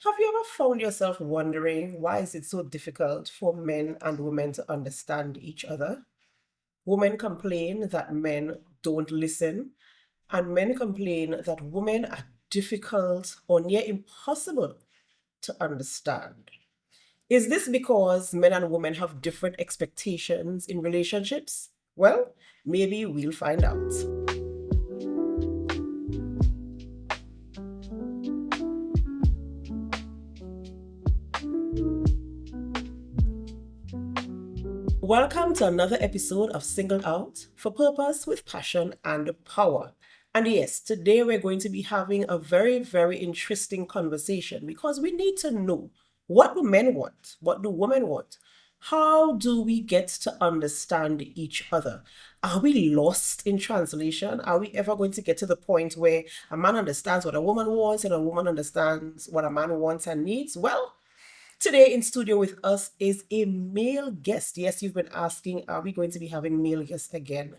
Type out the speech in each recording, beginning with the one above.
Have you ever found yourself wondering why is it so difficult for men and women to understand each other? Women complain that men don't listen, and men complain that women are difficult or near impossible to understand. Is this because men and women have different expectations in relationships? Well, maybe we'll find out. Welcome to another episode of Singled Out for Purpose with Passion and Power. And yes, today we're going to be having a very, very interesting conversation because we need to know what do men want? What do women want? How do we get to understand each other? Are we lost in translation? Are we ever going to get to the point where a man understands what a woman wants and a woman understands what a man wants and needs? Well, today in studio with us is a male guest. Yes, you've been asking, are we going to be having male guests again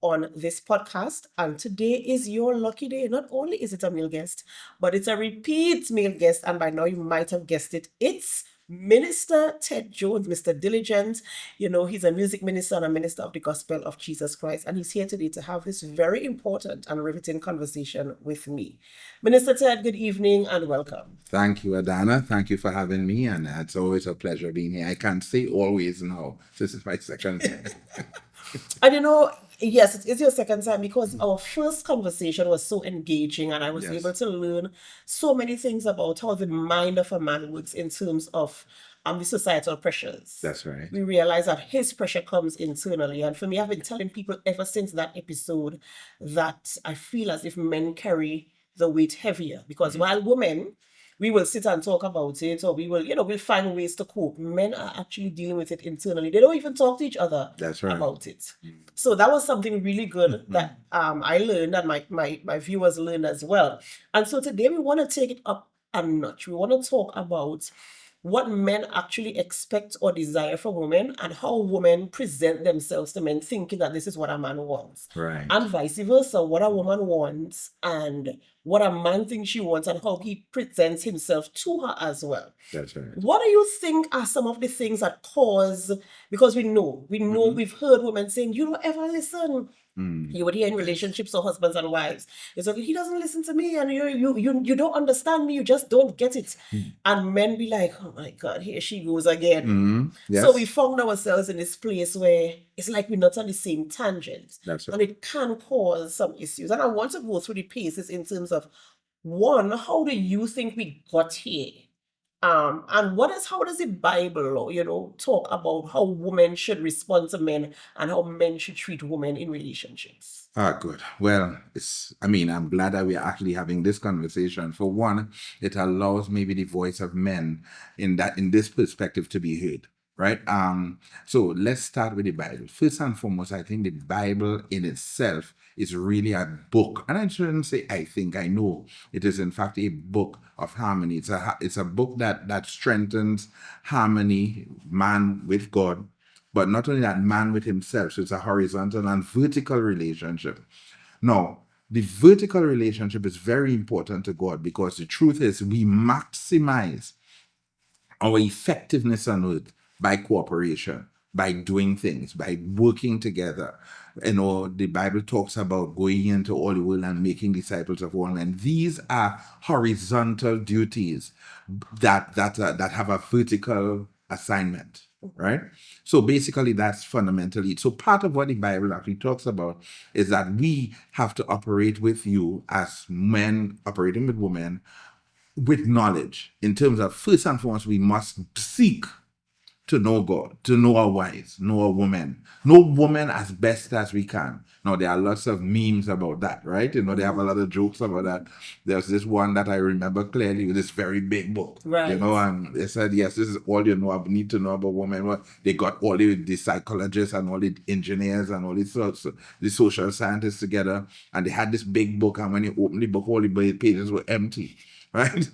on this podcast? And today is your lucky day. Not only is it a male guest, but it's a repeat male guest. And by now you might have guessed it. It's Minister Ted Jones, Mr. Diligent. You know, he's a music minister and a minister of the gospel of Jesus Christ. And he's here today to have this very important and riveting conversation with me. Minister Ted, good evening and welcome. Thank you, Adana. Thank you for having me, and it's always a pleasure being here. I can't say always now. This is my second time. And you know, yes, it is your second time because our first conversation was so engaging and I was Yes. able to learn so many things about how the mind of a man works in terms of the societal pressures. That's right. We realize that his pressure comes internally. And for me, I've been telling people ever since that episode that I feel as if men carry the weight heavier because while women, we will sit and talk about it, or we will, we'll find ways to cope. Men are actually dealing with it internally. They don't even talk to each other That's right. about it. So that was something really good that I learned and my viewers learned as well. And so today we want to take it up a notch. We want to talk about what men actually expect or desire from women and how women present themselves to men thinking that this is what a man wants. Right. And vice versa, what a woman wants and what a man thinks she wants and how he presents himself to her as well. That's right. What do you think are some of the things that cause, because we know, we've heard women saying, you don't ever listen. You would hear in relationships or husbands and wives. It's like, he doesn't listen to me and you don't understand me, you just don't get it. And men be like, oh my God, here she goes again. Yes. So we found ourselves in this place where it's like we're not on the same tangent. That's right. And it can cause some issues. And I want to go through the paces in terms of one, how do you think we got here? And how does the Bible, talk about how women should respond to men and how men should treat women in relationships? Good. Well, I'm glad that we're actually having this conversation. For one, it allows maybe the voice of men in this perspective to be heard. Right. So let's start with the Bible. First and foremost, I think the Bible in itself is really a book. And I shouldn't say I know. It is in fact a book of harmony. It's a book that strengthens harmony, man with God, but not only that, man with himself. So it's a horizontal and vertical relationship. Now, the vertical relationship is very important to God because the truth is we maximize our effectiveness on earth by cooperation, by doing things, by working together. The Bible talks about going into all the world and making disciples of all men. These are horizontal duties that have a vertical assignment, right? So basically that's fundamentally it. So part of what the Bible actually talks about is that we have to operate with you as men operating with women with knowledge in terms of, first and foremost, we must seek to know God, to know our wives, know our women, know women as best as we can. Now, there are lots of memes about that, right? They have a lot of jokes about that. There's this one that I remember clearly with this very big book, Right. And they said, yes, this is all need to know about women. Well, they got all the psychologists and all the engineers and all the social scientists together, and they had this big book, and when you open the book, all the pages were empty, right?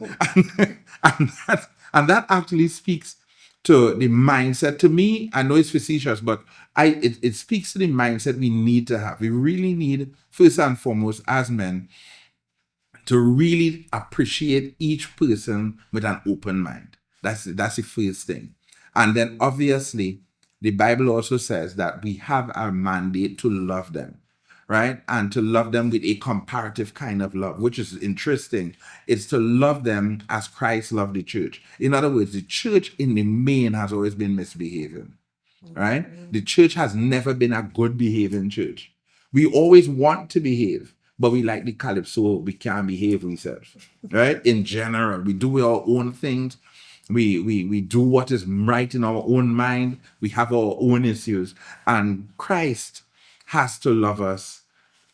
and that actually speaks to the mindset. To me, I know it's facetious, but it speaks to the mindset we need to have. We really need, first and foremost, as men, to really appreciate each person with an open mind. That's the first thing. And then obviously, the Bible also says that we have our mandate to love them, right? And to love them with a comparative kind of love, which is interesting. It's to love them as Christ loved the church. In other words, the church in the main has always been misbehaving, right? The church has never been a good behaving church. We always want to behave, but we like the calypso, we can't behave ourselves, right? In general, we do our own things. We do what is right in our own mind. We have our own issues, and Christ has to love us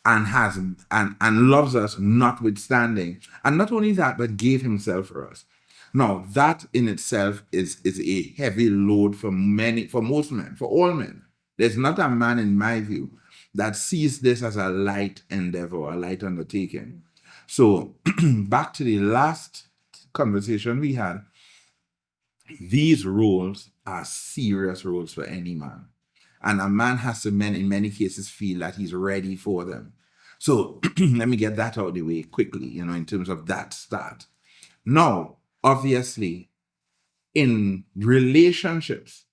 and has and loves us notwithstanding. And not only that, but gave himself for us. Now, that in itself is a heavy load for most men, for all men. There's not a man, in my view, that sees this as a light endeavor, a light undertaking. So, back to the last conversation we had, these roles are serious roles for any man. And a man has to, in many cases, feel that he's ready for them. So let me get that out of the way quickly, in terms of that start. Now, obviously, in relationships,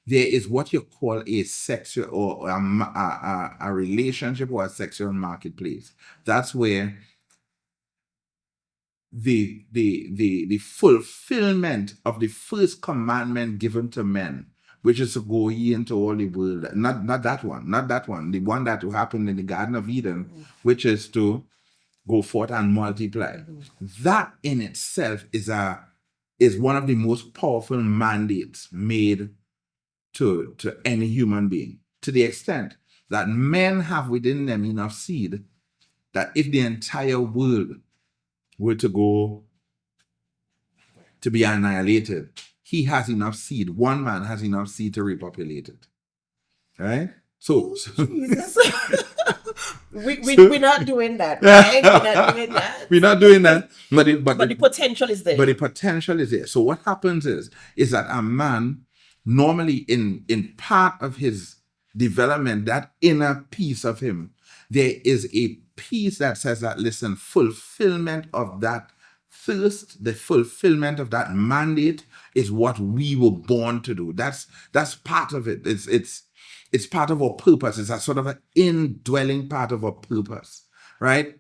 there is what you call a sexual or a relationship or a sexual marketplace. That's where the fulfillment of the first commandment given to men, which is to go ye into all the world. Not that one. The one that happened in the Garden of Eden, which is to go forth and multiply. That in itself is one of the most powerful mandates made to any human being, to the extent that men have within them enough seed that if the entire world were to go to be annihilated, he has enough seed. One man has enough seed to repopulate it. Right? So Jesus. We're not doing that, right? We're not doing that. We're not doing that. But the potential is there. But the potential is there. So what happens is that a man, normally in part of his development, that inner piece of him, there is a piece that says that, listen, fulfillment of that thirst, the fulfillment of that mandate is what we were born to do. That's part of it. It's part of our purpose. It's a sort of an indwelling part of our purpose, right?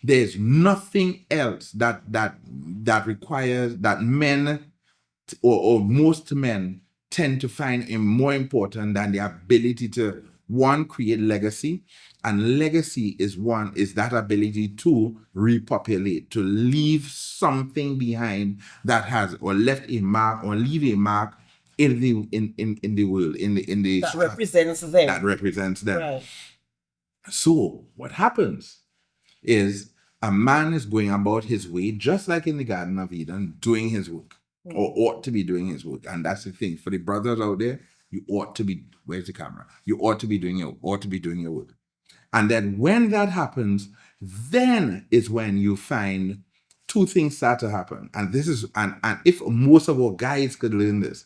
There's nothing else that requires that men or most men tend to find more important than the ability to, one, create legacy. And legacy is that ability to repopulate, to leave something behind that has or left a mark or leave a mark in the world, in the that represents them. That represents them. Right. So what happens is a man is going about his way, just like in the Garden of Eden, doing his work, or ought to be doing his work. And that's the thing. For the brothers out there, you ought to be, where's the camera? You ought to be doing your work. And then when that happens, then is when you find two things start to happen. And this is, and if most of our guys could learn this,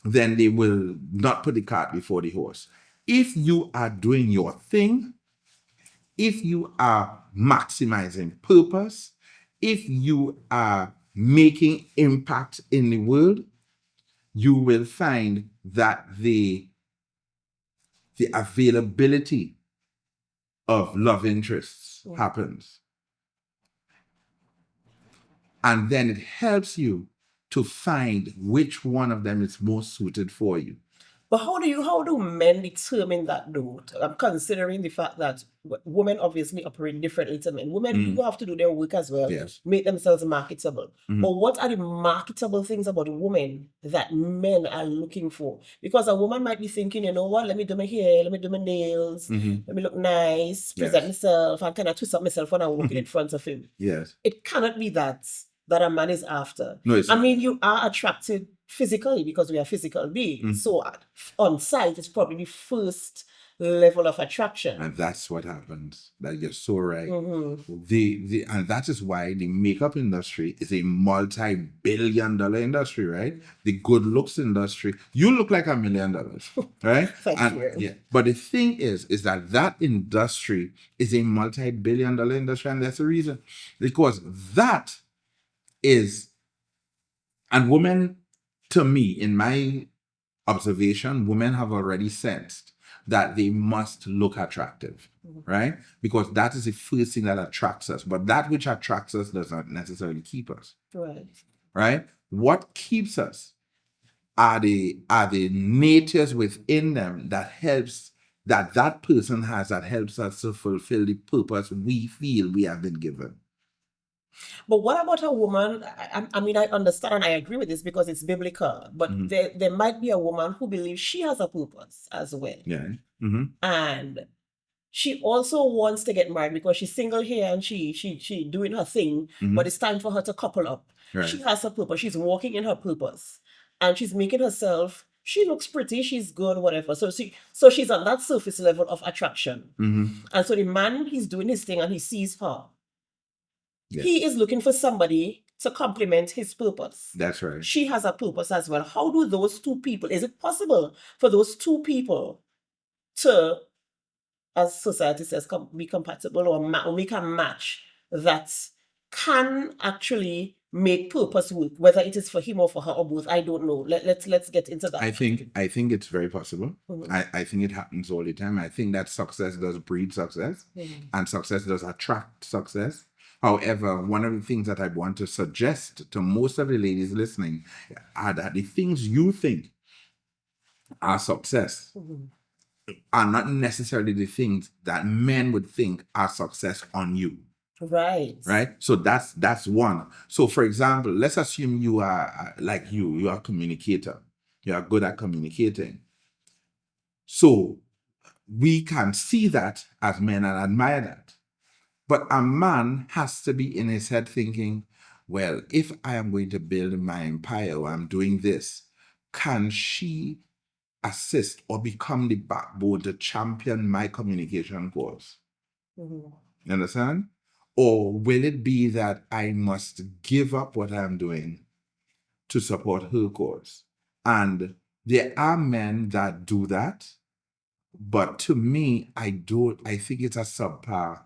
then they will not put the cart before the horse. If you are doing your thing, if you are maximizing purpose, if you are making impact in the world, you will find that the availability of love interests happens. And then it helps you to find which one of them is most suited for you. But how do men determine that though? I'm considering the fact that women obviously operate differently to men. Women do have to do their work as well, yes, make themselves marketable. But what are the marketable things about a woman that men are looking for? Because a woman might be thinking, you know what, let me do my hair, let me do my nails, let me look nice, present myself, and kind of twist up myself when I'm walking in front of him. Yes. It cannot be that a man is after. No, it's not. I mean, you are attracted physically because we are physical beings. So on sight, it's probably the first level of attraction. And that's what happens. That you're so right. Mm-hmm. And that is why the makeup industry is a multi-billion-dollar industry, right? The good looks industry. You look like $1 million, right? Thank you. Yeah. But the thing is that that industry is a multi-billion-dollar industry, and that's the reason, because that is, and women, to me, in my observation, women have already sensed that they must look attractive, right? Because that is the first thing that attracts us. But that which attracts us does not necessarily keep us, Right. right? What keeps us are the natures within them that helps that person has, that helps us to fulfill the purpose we feel we have been given. But what about a woman? I mean, I understand and I agree with this because it's biblical, but there might be a woman who believes she has a purpose as well. Yeah. Mm-hmm. And she also wants to get married because she's single here and she doing her thing, but it's time for her to couple up. Right. She has a purpose. She's walking in her purpose. And she's making herself, she looks pretty, she's good, whatever. So she's on that surface level of attraction. And so the man, he's doing his thing and he sees her. Yes. He is looking for somebody to complement his purpose. That's right. She has a purpose as well. How do those two people, is it possible for those two people to, as society says, be compatible or make a match that can actually make purpose work, whether it is for him or for her or both? I don't know. Let's get into that. I think it's very possible. I think it happens all the time. I think that success does breed success, and success does attract success. However, one of the things that I want to suggest to most of the ladies listening are that the things you think are success are not necessarily the things that men would think are success on you. Right. Right. So that's one. So for example, let's assume you are like you are a communicator. You are good at communicating. So we can see that as men and admire that. But a man has to be in his head thinking, well, if I am going to build my empire or I'm doing this, can she assist or become the backbone to champion my communication cause? You understand? Or will it be that I must give up what I'm doing to support her cause? And there are men that do that, but to me, I think it's a subpar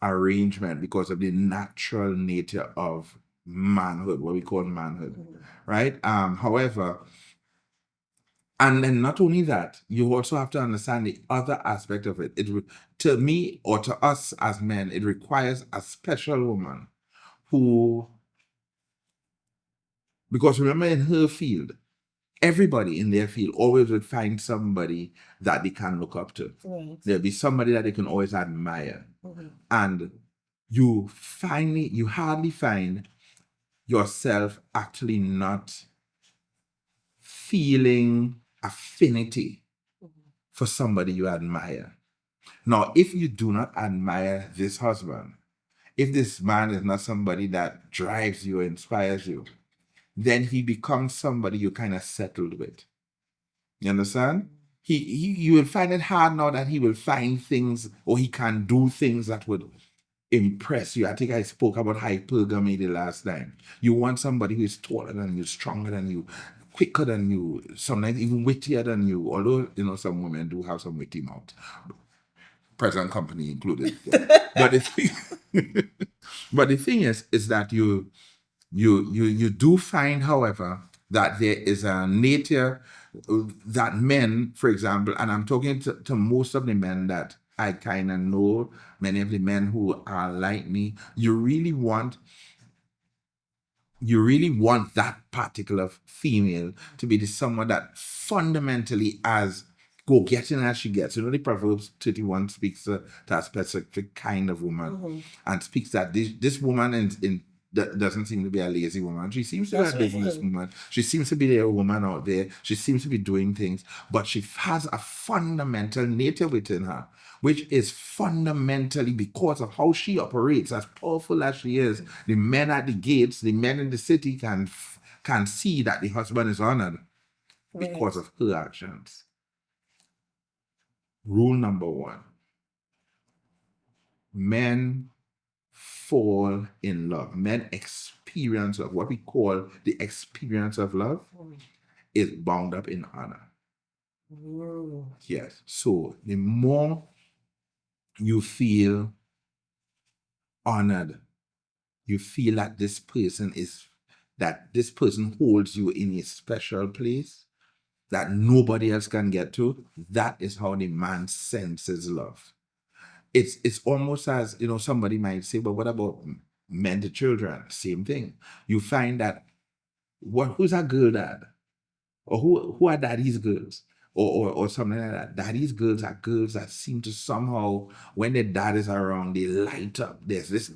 arrangement because of the natural nature of manhood, what we call manhood, right? However, and then not only that, you also have to understand the other aspect of it. To me or to us as men, it requires a special woman who, because remember in her field, everybody in their field always would find somebody that they can look up to. Right. There'll be somebody that they can always admire. And you hardly find yourself actually not feeling affinity for somebody you admire. Now, if you do not admire this husband, if this man is not somebody that drives you, inspires you, then he becomes somebody you kind of settled with. You understand? You will find it hard now that he will find things or he can do things that would impress you. I think I spoke about hypergamy the last time. You want somebody who is taller than you, stronger than you, quicker than you, sometimes even wittier than you. Although, some women do have some witty mouth, present company included. but the thing is that you do find, however, that there is a nature that men, for example, and I'm talking to most of the men that I kind of know, many of the men who are like me, you really want that particular female to be someone that fundamentally as go-getting as she gets. The Proverbs 31 speaks to a specific kind of woman and speaks that this woman doesn't seem to be a lazy woman. She seems to be a businesswoman. She seems to be a woman out there. She seems to be doing things, but she has a fundamental nature within her, which is fundamentally because of how she operates. As powerful as she is, the men at the gates, the men in the city can see that the husband is honored because of her actions. Rule number one: men fall in love. Men experience of what we call the experience of love is bound up in honor. Mm. Yes. So the more you feel honored, you feel that this person holds you in a special place that nobody else can get to. That is how the man senses love. It's almost as, somebody might say, but what about men to children? Same thing. You find that who's a girl dad? Or who are daddy's girls? Or something like that. Daddy's girls are girls that seem to somehow, when their dad is around, they light up. There's this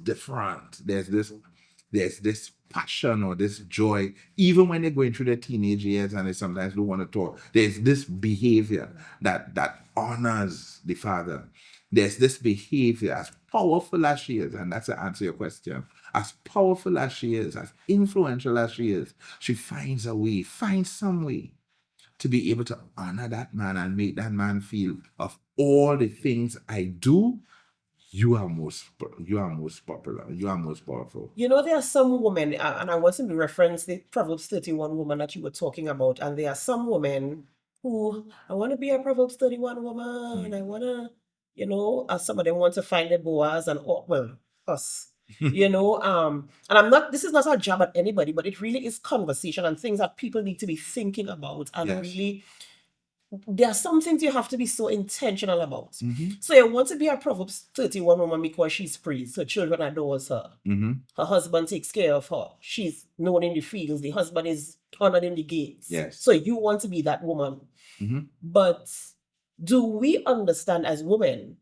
passion or this joy, even when they're going through their teenage years and they sometimes don't want to talk. There's this behavior that honors the father. There's this behavior, as powerful as she is, and that's to answer your question. As powerful as she is, as influential as she is, she finds some way to be able to honor that man and make that man feel, of all the things I do, you are most popular, you are most powerful. There are some women, and I want to reference the Proverbs 31 woman that you were talking about, and there are some women who, I want to be a Proverbs 31 woman, I want to, as some of them want to find their Boaz and, well, us. And this is not a jab at anybody, but it really is conversation and things that people need to be thinking about. And Yes. really, there are some things you have to be so intentional about. Mhm. So you want to be a Proverbs 31 woman because she's praised. Her children adores her. Mhm. Her husband takes care of her. She's known in the fields. The husband is honored in the gates. Yes. So you want to be that woman. Mhm. But do we understand as women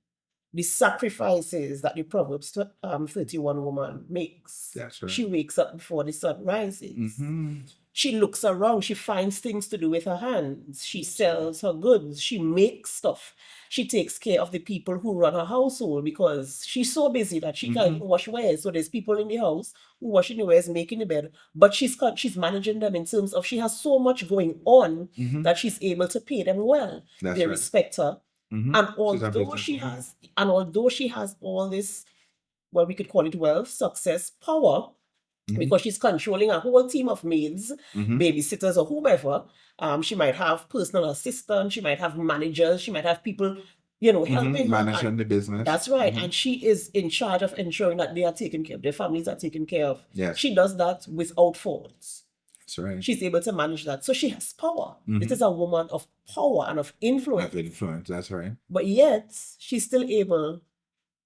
the sacrifices that the Proverbs 31 woman makes? That's right. She wakes up before the sun rises. Mhm. She looks around, she finds things to do with her hands. She sells her goods, she makes stuff. She takes care of the people who run her household because she's so busy that she can't even wash wares. So there's people in the house who washing the wares, making the bed, but she's managing them in terms of she has so much going on Mhm. that she's able to pay them well. That's They right. respect her. Mhm. And She's a although business. she has all this, well, we could call it wealth, success, power, because she's controlling a whole team of maids, babysitters, or whomever. She might have personal assistants, she might have managers, she might have people, helping her. Managing the business. That's right. And she is in charge of ensuring that they are taken care of, their families are taken care of. Yes. She does that without faults. That's right. She's able to manage that. So she has power. This is a woman of power and of influence. Of influence. That's right. But yet, she's still able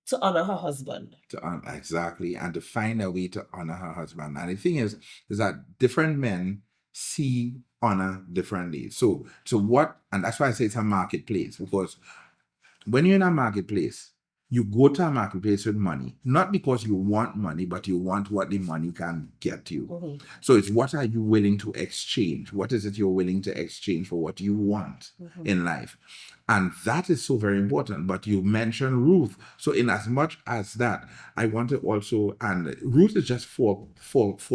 to honor her husband. Exactly, and to find a way to honor her husband. And the thing is that different men see honor differently. So what, and that's why I say it's a marketplace, because when you're in a marketplace, you go to a marketplace with money, not because you want money, but you want what the money can get you. So it's, what are you willing to exchange? What is it you're willing to exchange for what you want in life? And that is so very important. But you mentioned Ruth. So in as much as that, I want to also, and Ruth is just four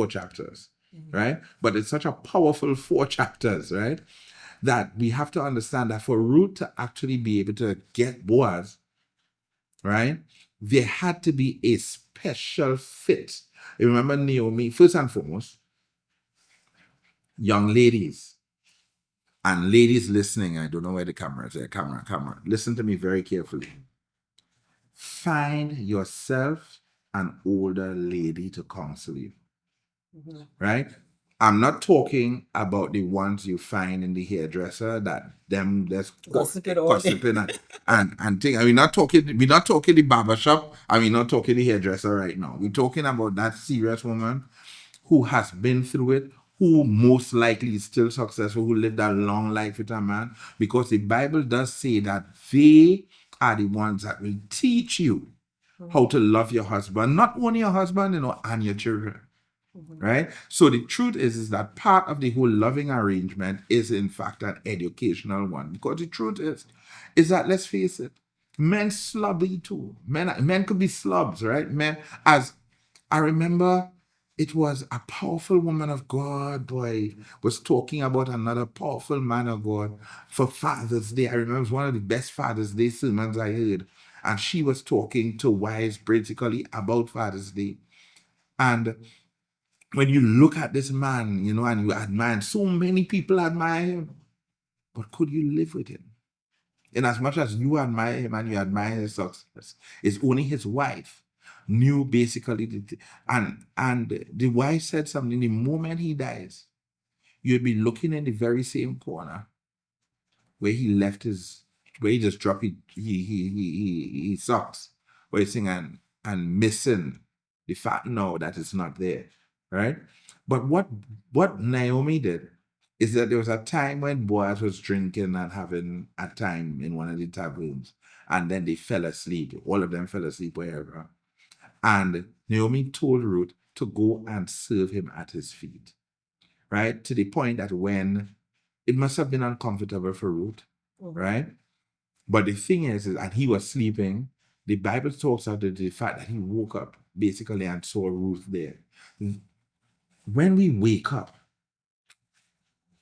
chapters, right? But it's such a powerful 4 chapters, right? That we have to understand that for Ruth to actually be able to get Boaz, right, there had to be a special fit. You remember Naomi, first and foremost, young ladies and ladies listening, I don't know where the camera is. There, camera. Listen to me very carefully. Find yourself an older lady to counsel you, right? I'm not talking about the ones you find in the hairdresser that them that's Gossiping all day. gossiping and thing. We're not talking the barbershop, and we're not talking the hairdresser right now. We're talking about that serious woman who has been through it, who most likely is still successful, who lived a long life with a man, because the Bible does say that they are the ones that will teach you how to love your husband, not only your husband, and your children. Right? So the truth is that part of the whole loving arrangement is in fact an educational one. Because the truth is that, let's face it, men slobby too. Men could be slobs, right? Men, as I remember it was a powerful woman of God, boy, was talking about another powerful man of God for Father's Day. I remember it was one of the best Father's Day sermons I heard. And she was talking to wives basically about Father's Day. And when you look at this man, you know, and you admire him, so many people admire him, but could you live with him? In as much as you admire him and you admire his success, it's only his wife knew basically and the wife said something. The moment he dies, you'll be looking in the very same corner where he left his, where he just dropped his socks, where he's singing and missing the fact now that it's not there, right? But what Naomi did is that there was a time when Boaz was drinking and having a time in one of the taverns, and then they fell asleep. All of them fell asleep wherever. And Naomi told Ruth to go and serve him at his feet, right? To the point that when it must have been uncomfortable for Ruth, right? But the thing is, and he was sleeping. The Bible talks about the fact that he woke up basically and saw Ruth there. When we wake up,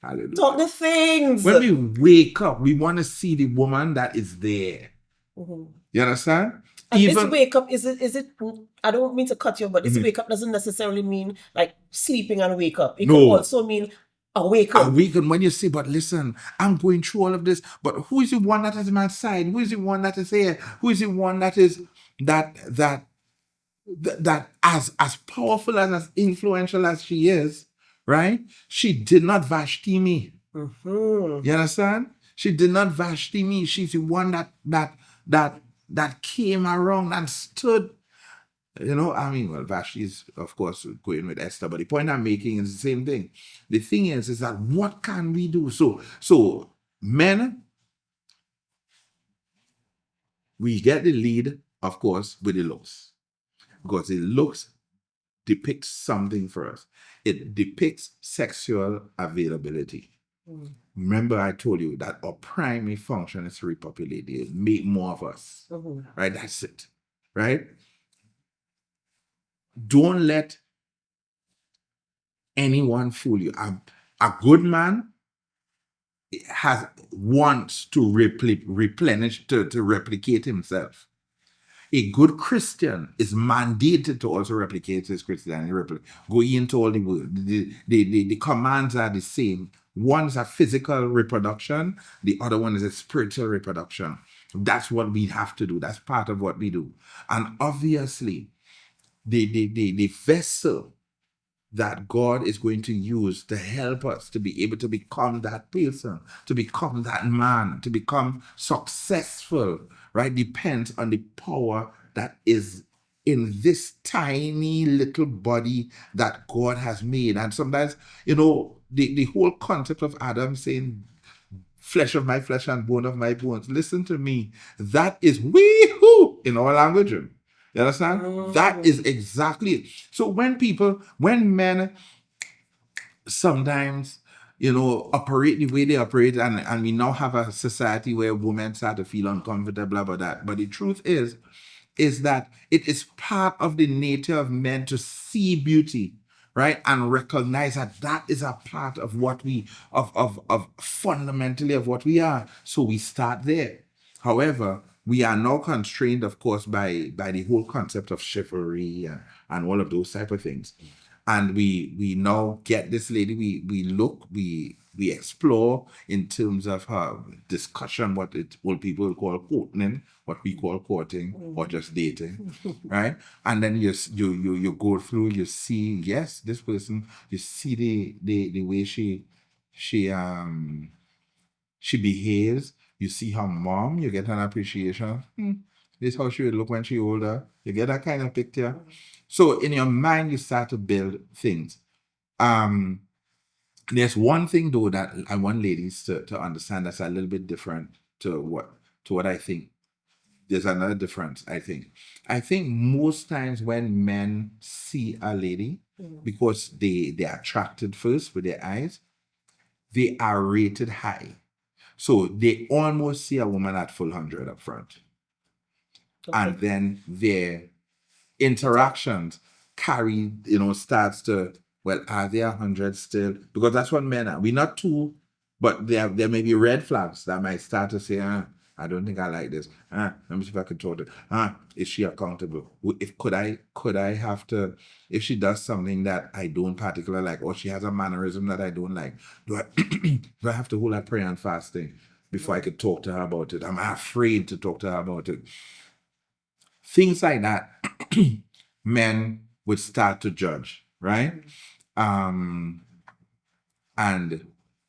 hallelujah. Talk the things. When we wake up, we want to see the woman that is there. You understand? And this wake up, is it, I don't mean to cut you, but this wake up doesn't necessarily mean like sleeping and wake up. It No. can also mean awaken. Awaken when you say, but listen, I'm going through all of this, but who is the one that is my side? Who is the one that is here? Who is the one that is that as powerful and as influential as she is, right? She did not Vashti me. You understand? She did not Vashti me. She's the one that came around and stood. You know, I mean, well, Vashti is, of course, going with Esther, but the point I'm making is the same thing. The thing is that what can we do? So men, we get the lead, of course, with the looks, because the looks depicts something for us. It depicts sexual availability. Remember, I told you that our primary function is to repopulate, make more of us. Right? That's it. Right? Don't let anyone fool you. A good man wants to replenish, to replicate himself. A good Christian is mandated to also replicate his Christianity. Go into all the world. The commands are the same. One is a physical reproduction, the other one is a spiritual reproduction. That's what we have to do. That's part of what we do. And obviously, the vessel that God is going to use to help us to be able to become that person, to become that man, to become successful, right, depends on the power that is in this tiny little body that God has made. And sometimes, you know, the whole concept of Adam saying, flesh of my flesh and bone of my bones, listen to me, that is wee-hoo in our language. You understand? That is exactly it. So when men sometimes, you know, operate the way they operate, and we now have a society where women start to feel uncomfortable about that. But the truth is that it is part of the nature of men to see beauty, right, and recognize that that is a part of what we of fundamentally of what we are. So we start there. However, we are now constrained, of course, by the whole concept of chivalry and all of those type of things. And we now get this lady. We look, we explore in terms of her discussion, what people call courting, what we call courting, or just dating, right? And then you go through, you see, yes, this person, you see the way she behaves. You see her mom, you get an appreciation. This is how she would look when she older. You get that kind of picture. So in your mind, you start to build things. There's one thing though that I want ladies to understand that's a little bit different to what I think. There's another difference, I think. I think most times when men see a lady, because they're attracted first with their eyes, they are rated high. So they almost see a woman at full 100 up front. And then their interactions carry, starts to, well, are there 100 still? Because that's what men are. We're not two, but there may be red flags that might start to say, I don't think I like this. Let me see if I can talk to is she accountable? If could I have to, if she does something that I don't particularly like, or she has a mannerism that I don't like, do I do I have to hold her prayer and fasting before I could talk to her about it? I'm afraid to talk to her about it. Things like that, men would start to judge, right? And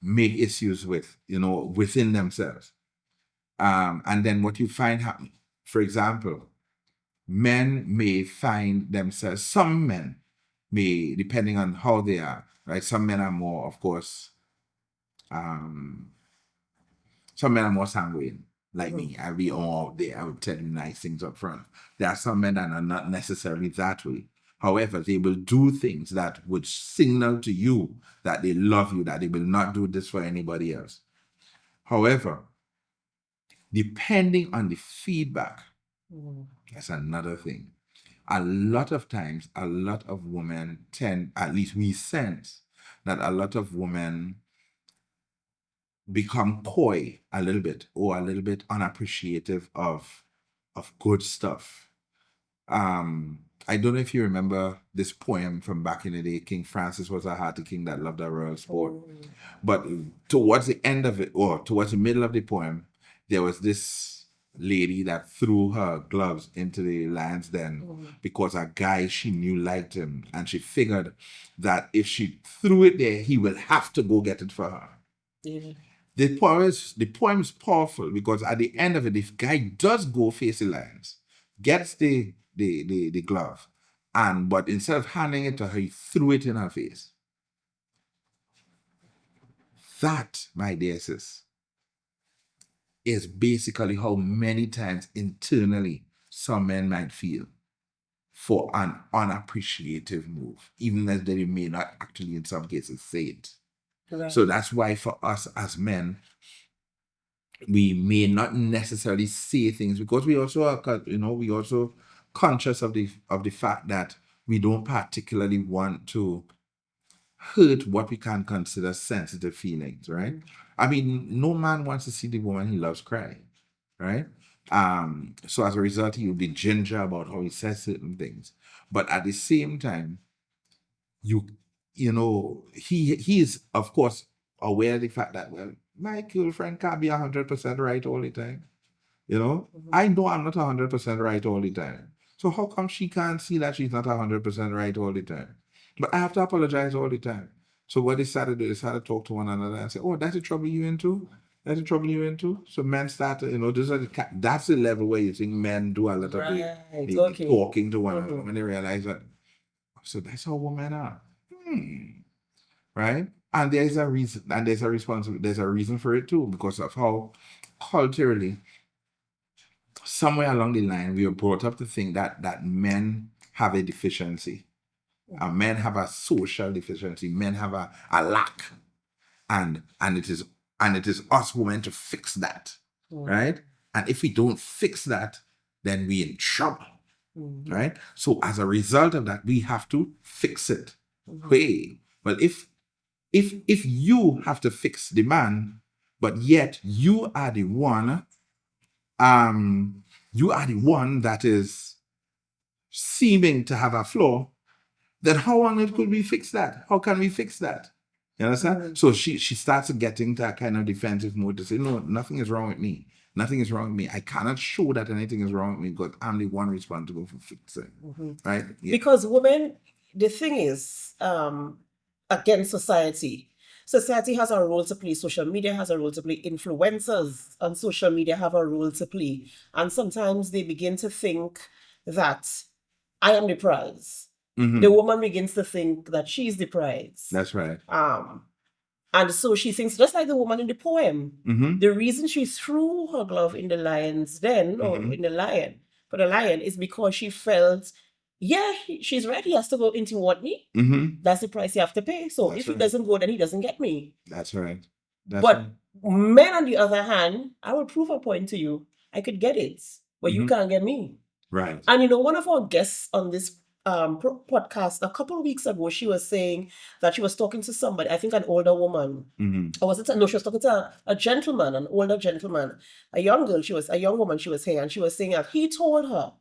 make issues with, within themselves. And then what you find happen, for example, men may find themselves, some men may, depending on how they are, right? Some men are more, of course, some men are more sanguine, like me. I'll be all there. I would tell you nice things up front. There are some men that are not necessarily that way. However, they will do things that would signal to you that they love you, that they will not do this for anybody else. However, depending on the feedback, that's another thing. A lot of times, a lot of women tend, at least we sense, that a lot of women become coy a little bit, or a little bit unappreciative of good stuff. I don't know if you remember this poem from back in the day. King Francis was a hearty king that loved a royal sport. But towards the end of it, or towards the middle of the poem, there was this lady that threw her gloves into the lion's den because a guy she knew liked him, and she figured that if she threw it there, he will have to go get it for her. Yeah. The poem is powerful because at the end of it, if guy does go face the lions, gets the glove, but instead of handing it to her, he threw it in her face. That, my dear sis, is basically how many times internally some men might feel for an unappreciative move, even as they may not actually in some cases say it. Right. So that's why for us as men, we may not necessarily say things because we also are, we also conscious of the fact that we don't particularly want to hurt what we can consider sensitive feelings, right? I mean, no man wants to see the woman he loves cry, right? So as a result, he will be ginger about how he says certain things. But at the same time, he is, of course, aware of the fact that, well, my girlfriend can't be 100% right all the time. I know I'm not 100% right all the time. So how come she can't see that she's not 100% right all the time? But I have to apologize all the time. So what they started to do, they started to talk to one another and say, oh, that's the trouble you into? That's the trouble you into? So men start to, that's the level where you think men do a lot of the talking to one another when they realize that, so that's how women are. Right? And there's a reason, and there's a reason for it too, because of how culturally, somewhere along the line, we were brought up to think that men have a deficiency. Men have a social deficiency. Men have a lack, and it is us women to fix that, right? And if we don't fix that, then we're in trouble, right? So as a result of that, we have to fix it. Hey, well, if you have to fix the man, but yet you are the one that is seeming to have a flaw, then how on earth could we fix that? How can we fix that? You understand? So she starts getting to a kind of defensive mode to say, no, nothing is wrong with me. Nothing is wrong with me. I cannot show that anything is wrong with me because I'm the one responsible for fixing. Right? Yeah. Because women, the thing is, against society. Society has a role to play. Social media has a role to play. Influencers on social media have a role to play. And sometimes they begin to think that I am the prize. The woman begins to think that she's the prize. That's right. And so she thinks, just like the woman in the poem, the reason she threw her glove in the lion's den, or in the lion, for the lion, is because she felt, yeah, she's right, he has to go into what me. That's the price you have to pay. So if he doesn't go, then he doesn't get me. That's right. But men, on the other hand, I will prove a point to you. I could get it, but you can't get me. Right. And one of our guests on this podcast a couple of weeks ago. She was saying that she was talking to somebody, I think an older woman. Or was it? No, she was talking to a gentleman, an older gentleman, a young girl. A young woman. She was here, and she was saying that he told her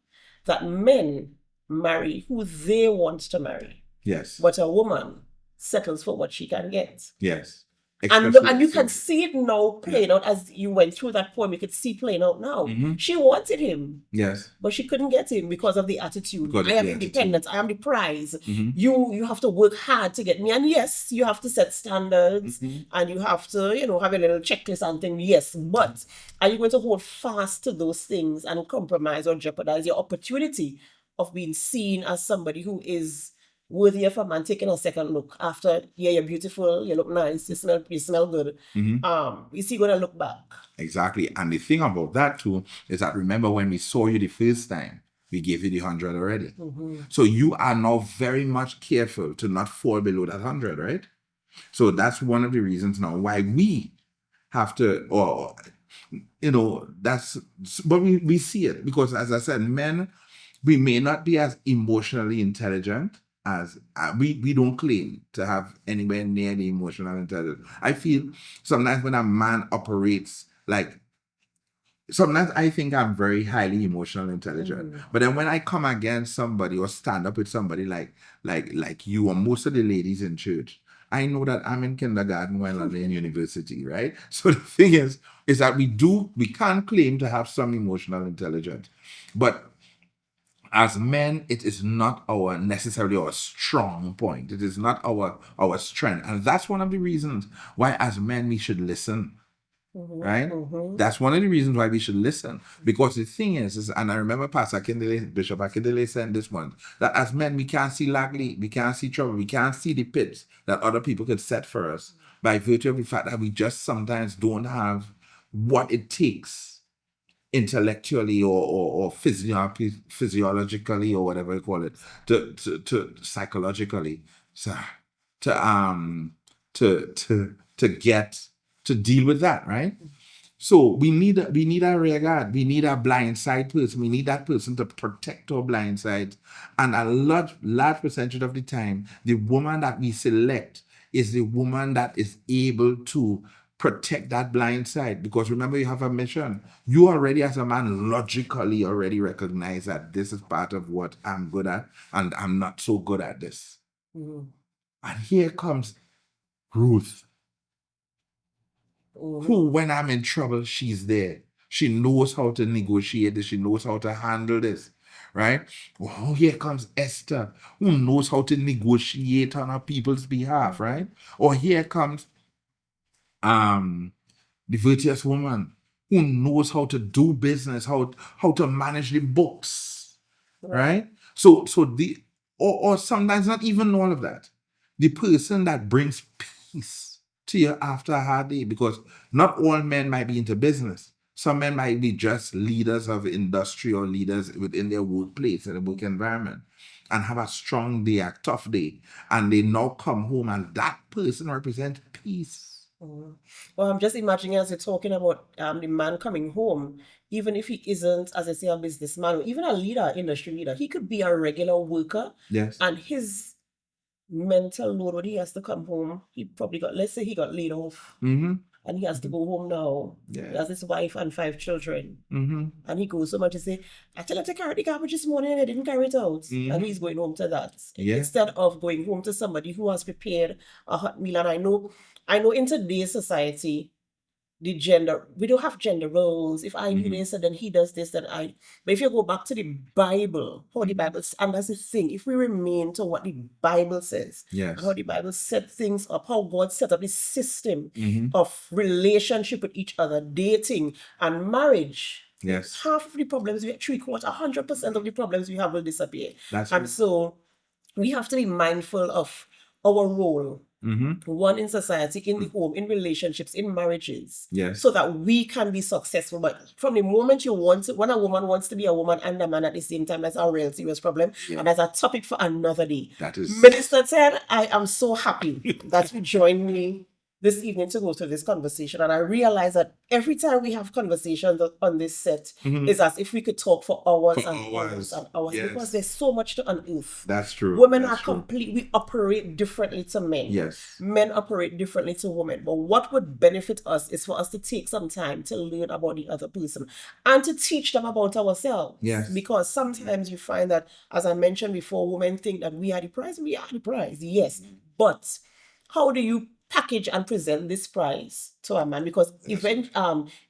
that men marry who they want to marry, Yes. but a woman settles for what she can get. Yes. And Especially you can see it now playing out as you went through that poem. You could see playing out now. She wanted him, yes. but she couldn't get him because of the attitude. Because of I am the independent. I am the prize. You have to work hard to get me. And yes, you have to set standards and you have to, have a little checklist and things. Yes, but are you going to hold fast to those things and compromise or jeopardize your opportunity of being seen as somebody who is worthy of a man taking a second look after, yeah, you're beautiful, you look nice, you smell good. Is he gonna look back? Exactly. And the thing about that too is that remember when we saw you the first time, we gave you the 100 already. So you are now very much careful to not fall below that 100, right? So that's one of the reasons now why we have to, but we see it because, as I said, men, we may not be as emotionally intelligent as we don't claim to have anywhere near the emotional intelligence. I feel sometimes when a man operates like, sometimes I think I'm very highly emotional intelligent, but then when I come against somebody or stand up with somebody like you or most of the ladies in church, I know that I'm in kindergarten while I'm in university, right? So the thing is that we can't claim to have some emotional intelligence, but as men, it is not necessarily our strong point. It is not our strength, and that's one of the reasons why, as men, we should listen. Right? That's one of the reasons why we should listen. Because the thing is, and I remember Bishop Akindele said this one, that as men, we can't see likely, we can't see trouble, we can't see the pits that other people could set for us by virtue of the fact that we just sometimes don't have what it takes intellectually or physiologically or whatever you call it, to psychologically, so to get to deal with that, right? So we need a rear guard. We need a blind side person. We need that person to protect our blind sides. And a large percentage of the time, the woman that we select is the woman that is able to protect that blind side. Because remember, you have a mission. You already, as a man, logically already recognize that this is part of what I'm good at, and I'm not so good at this. And here comes Ruth, who, when I'm in trouble, she's there. She knows how to negotiate this. She knows how to handle this, right? Oh, here comes Esther, who knows how to negotiate on her people's behalf, right? Or here comes the virtuous woman who knows how to do business, how to manage the books, right? So the or sometimes not even all of that. The person that brings peace to you after a hard day, because not all men might be into business. Some men might be just leaders of industry or leaders within their workplace, in the work environment, and have a strong day, a tough day, and they now come home and that person represents peace. Well, I'm just imagining as you're talking about the man coming home, even if he isn't, as I say, a businessman or even a leader, industry leader, he could be a regular worker. Yes. And his mental load when he has to come home, he probably let's say he got laid off. And he has to go home now. Yeah. He has his wife and 5 children. And he goes so much to say, I tell him to carry the garbage this morning and I didn't carry it out. And he's going home to that. Instead of going home to somebody who has prepared a hot meal. And I know in today's society, we don't have gender roles. If I do this and then he does this, but if you go back to the Bible, how the Bible, and that's the thing, if we remain to what the Bible says, yes, how the Bible set things up, how God set up this system of relationship with each other, dating and marriage, yes, half of the problems, 100% of the problems we have will disappear. That's and right. So we have to be mindful of our role. One in society, in the home, in relationships, in marriages, yes, so that we can be successful. But from the moment when a woman wants to be a woman and a man at the same time, that's a real serious problem. And that's a topic for another day. That is Minister Ted, I am so happy that you joined me this evening to go through this conversation, and I realized that every time we have conversations on this set, it's as if we could talk for hours For and hours hours. and hours because Yes. there's so much to unearth. That's true. Women That's are true. we operate differently to men. Yes. Men operate differently to women. But what would benefit us is for us to take some time to learn about the other person and to teach them about ourselves. Yes. Because sometimes you find that, as I mentioned before, women think that we are the prize. We are the prize, yes. But how do you package and present this prize to a man? Because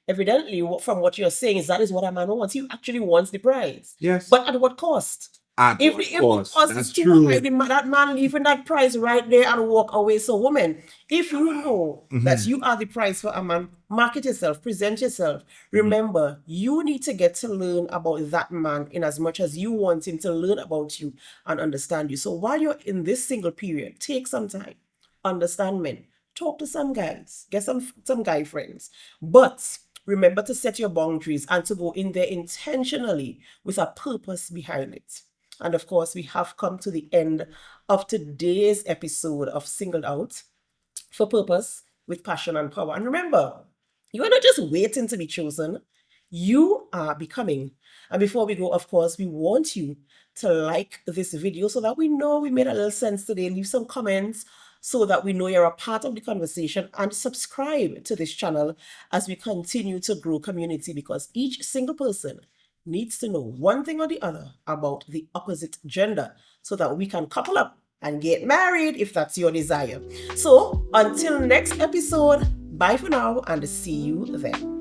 evidently, from what you're saying, is that is what a man wants. He actually wants the prize. Yes. But at what cost? At If what the cost? cost That's is too true. high, that man leaving that price right there and walk away. So, woman, if you know that you are the price for a man, market yourself, present yourself. Remember, you need to get to learn about that man in as much as you want him to learn about you and understand you. So, while you're in this single period, take some time, understand men, talk to some guys, get some guy friends, but remember to set your boundaries and to go in there intentionally with a purpose behind it. And of course, we have come to the end of today's episode of Singled Out for Purpose with Passion and Power. And remember, you are not just waiting to be chosen, you are becoming. And before we go, of course, we want you to like this video so that we know we made a little sense today. Leave some comments so that we know you're a part of the conversation, and subscribe to this channel as we continue to grow community, because each single person needs to know one thing or the other about the opposite gender so that we can couple up and get married if that's your desire. So until next episode, bye for now and see you then.